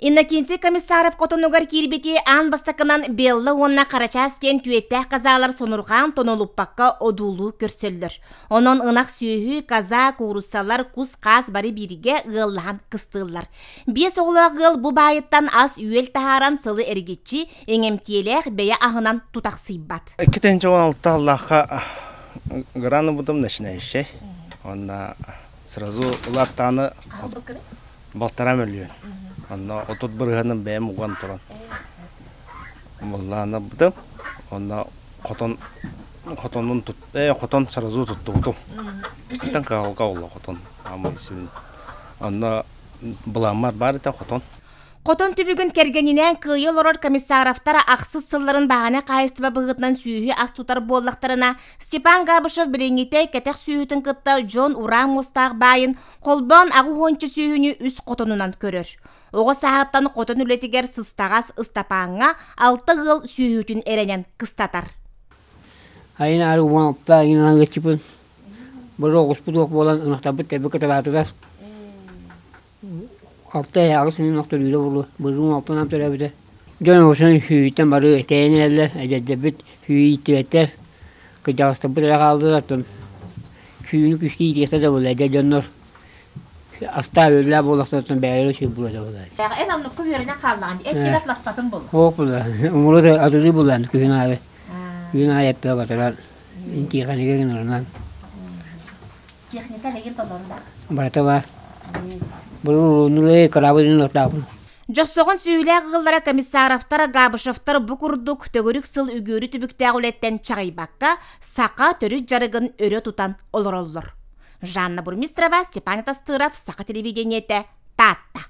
Иннокентий Комиссаров Котонугар кирбети ан бастакынан беллы онна карачаскен түйеттәх казалар сонурған тонолуппакка одулу көрсөллөр. Онон ынақ сүйі, каза, куруссалар, кус қаз бары бириге ғыллан кыстылар. Бес оғылы ғыл бұ байыттан ас үйел тахаран сылы әргетчі еңемтиелех бәйе ағынан тұтақсыйбат. Кетен жауан алты Аллахқа граны бұдым нәшінәйші. Онна сразу ұлаттаны балтарам өліен. Онна отут бұрғаным бәйім ұған тұран. Бұлланы бұдым. Онна қотон сразу тұтты бұдым. Тан қауылға қотон. Онна бұламар бар еті қотон. Қотон түбігін кергенінен күйел орор комиссаровтара ақсыз сылларын бағана қайыстыба бұғытынан сүйі астутар боллақтарына Степан Габышев білеңетей кәтек сүйітін қытта Джон Урам мұстақ байын қолбан ағы ончы сүйіні үс қотонынан көрір. Оғы сағаттан қотон үлетігер сыстағас ыстапаңға 6 ғыл сүйітін әренен қыстатар. Айын ары уан алыптар, айын аңғы чіпін. Бір оғыз бұдуқ болан ұнақтабыт тәбі кітабатыдар. Altta ayağı senin noktalıyla vurdu. Bırın altından törəbide. Dön olsun hüyütten barı eteğin eller. Ecedebit hüyü ittiretler. Kıcağısta bırak kaldı zaten. Hüyünü küçük ittirete de buldu. Ecedönler. Asta öyle bolakta zaten bəyəli şey burada buldu. En anlık kuyuruna kallandı. Etkilat laspatın buldu. Hoş buldu. Umuru da adını buldu köyün abi. Köyün abi yapıya batıran. İntikanı gelin oradan. Teknika legin tonlarında. Barata var. Жосоғын сүйілі ғылдара комиссаровтар, Габышевтар бұқұрдық төгірік сыл үгөрі түбікті әғулеттен чағайбаққа сақа түрі жарығын өрі тұтан олыр олыр. Жанна Бурмистрова, Степан Тастыров, Сақа телевидениеті, Татта.